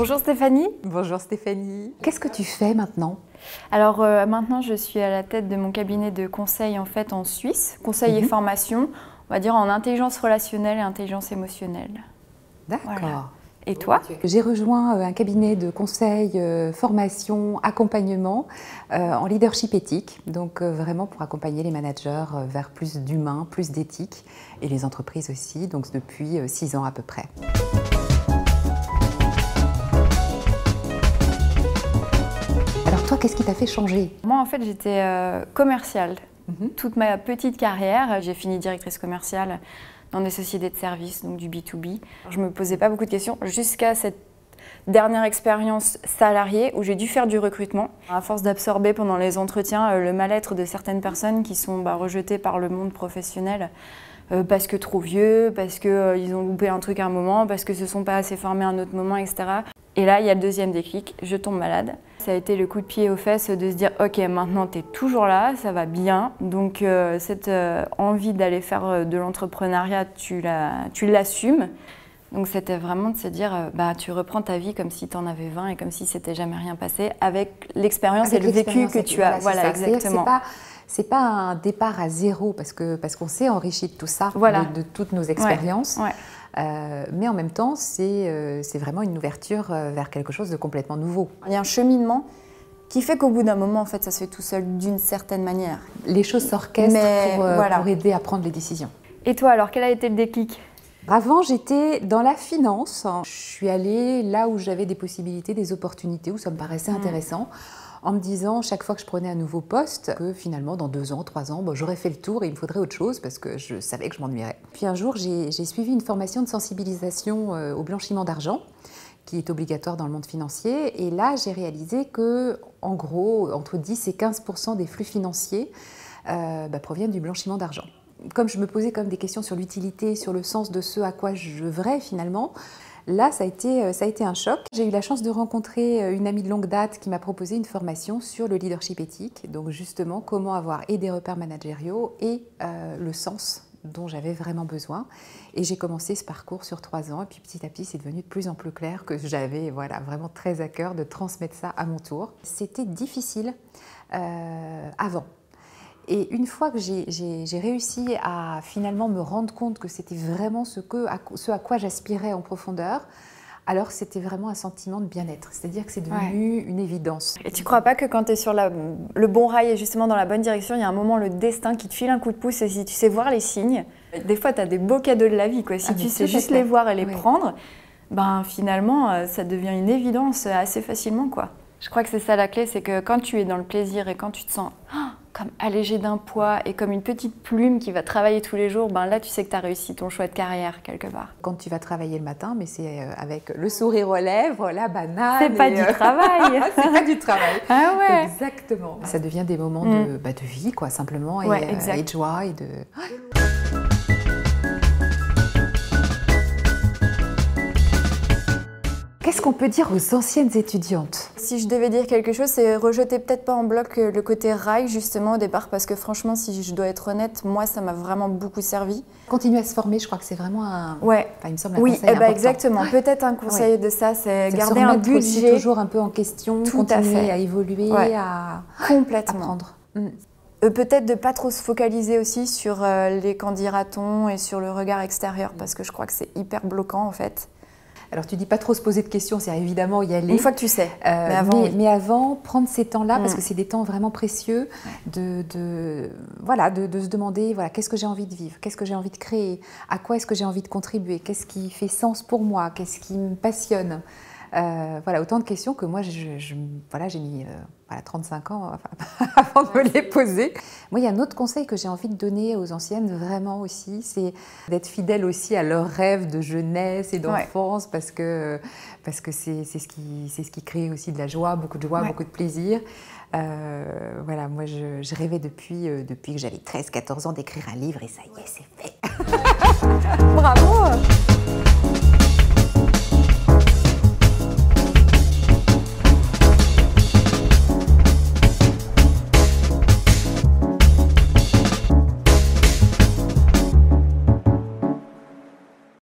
Bonjour Stéphanie. Bonjour Stéphanie. Qu'est-ce que tu fais maintenant? Alors maintenant je suis à la tête de mon cabinet de conseil en Suisse, conseil et formation, on va dire en intelligence relationnelle et intelligence émotionnelle. D'accord. Voilà. Et toi? J'ai rejoint un cabinet de conseil, formation, accompagnement en leadership éthique, donc vraiment pour accompagner les managers vers plus d'humain, plus d'éthique et les entreprises aussi, donc depuis 6 ans à peu près. Alors toi, qu'est-ce qui t'a fait changer? Moi en fait j'étais commerciale. Toute ma petite carrière, j'ai fini directrice commerciale dans des sociétés de services, donc du B2B. Je ne me posais pas beaucoup de questions jusqu'à cette dernière expérience salariée où j'ai dû faire du recrutement. À force d'absorber pendant les entretiens le mal-être de certaines personnes qui sont rejetées par le monde professionnel parce que trop vieux, parce qu'ils ont loupé un truc à un moment, parce que se sont pas assez formés à un autre moment, etc. Et là, il y a le deuxième déclic, je tombe malade. Ça a été le coup de pied aux fesses de se dire « Ok, maintenant tu es toujours là, ça va bien ». Donc cette envie d'aller faire de l'entrepreneuriat, tu l'assumes. Donc c'était vraiment de se dire tu reprends ta vie comme si tu en avais 20 et comme si c'était jamais rien passé avec l'expérience et le vécu que tu as. Voilà, exactement. C'est pas un départ à zéro parce qu'on s'est enrichi de tout ça, voilà. de toutes nos expériences. Ouais. Mais en même temps, c'est vraiment une ouverture vers quelque chose de complètement nouveau. Il y a un cheminement qui fait qu'au bout d'un moment, en fait, ça se fait tout seul d'une certaine manière. Les choses s'orchestrent pour aider à prendre les décisions. Et toi, alors, quel a été le déclic? Avant, j'étais dans la finance. Je suis allée là où j'avais des possibilités, des opportunités, où ça me paraissait intéressant, en me disant chaque fois que je prenais un nouveau poste que finalement dans 2 ans, 3 ans, j'aurais fait le tour et il me faudrait autre chose parce que je savais que je m'ennuierais. Puis un jour, j'ai suivi une formation de sensibilisation au blanchiment d'argent qui est obligatoire dans le monde financier. Et là, j'ai réalisé que, en gros, entre 10 et 15% des flux financiers proviennent du blanchiment d'argent. Comme je me posais comme des questions sur l'utilité, sur le sens de ce à quoi j'œuvrais finalement, là, ça a été un choc. J'ai eu la chance de rencontrer une amie de longue date qui m'a proposé une formation sur le leadership éthique, donc justement comment avoir et des repères managériaux et le sens dont j'avais vraiment besoin. Et j'ai commencé ce parcours sur 3 ans et puis petit à petit, c'est devenu de plus en plus clair que j'avais vraiment très à cœur de transmettre ça à mon tour. C'était difficile avant. Et une fois que j'ai réussi à finalement me rendre compte que c'était vraiment ce à quoi j'aspirais en profondeur, alors c'était vraiment un sentiment de bien-être. C'est-à-dire que c'est devenu une évidence. Et tu ne crois pas que quand tu es sur le bon rail et justement dans la bonne direction, il y a un moment, le destin qui te file un coup de pouce et si tu sais voir les signes, des fois tu as des beaux cadeaux de la vie, quoi. Si tu sais juste les voir et les prendre, finalement ça devient une évidence assez facilement, quoi. Je crois que c'est ça la clé, c'est que quand tu es dans le plaisir et quand tu te sens comme allégé d'un poids et comme une petite plume qui va travailler tous les jours, là tu sais que tu as réussi ton choix de carrière quelque part. Quand tu vas travailler le matin, mais c'est avec le sourire aux lèvres, la banane. C'est pas du travail. C'est pas du travail. Ah ouais. Exactement. Ça devient des moments de vie, quoi, simplement, et de joie et de. Qu'est-ce qu'on peut dire aux anciennes étudiantes? Si je devais dire quelque chose, c'est rejeter peut-être pas en bloc le côté rail justement au départ parce que franchement, si je dois être honnête, moi ça m'a vraiment beaucoup servi. Continuer à se former, je crois que c'est vraiment un. Il me semble un conseil important. Exactement. Peut-être un conseil de ça, c'est garder un budget. Toujours un peu en question, continuer à évoluer, à apprendre. Peut-être de pas trop se focaliser aussi sur les qu'en dira-t-on et sur le regard extérieur parce que je crois que c'est hyper bloquant en fait. Alors tu dis pas trop se poser de questions, c'est évidemment y aller. Une fois que tu sais. Mais avant, prendre ces temps-là, parce que c'est des temps vraiment précieux, de se demander qu'est-ce que j'ai envie de vivre, qu'est-ce que j'ai envie de créer, à quoi est-ce que j'ai envie de contribuer, qu'est-ce qui fait sens pour moi, qu'est-ce qui me passionne. Autant de questions que moi j'ai mis 35 ans avant de me les poser. Moi, il y a un autre conseil que j'ai envie de donner aux anciennes vraiment aussi, c'est d'être fidèle aussi à leurs rêves de jeunesse et d'enfance parce que c'est ce qui crée aussi de la joie, beaucoup de plaisir. Moi je rêvais depuis que j'avais 13-14 ans d'écrire un livre et ça y est, c'est fait.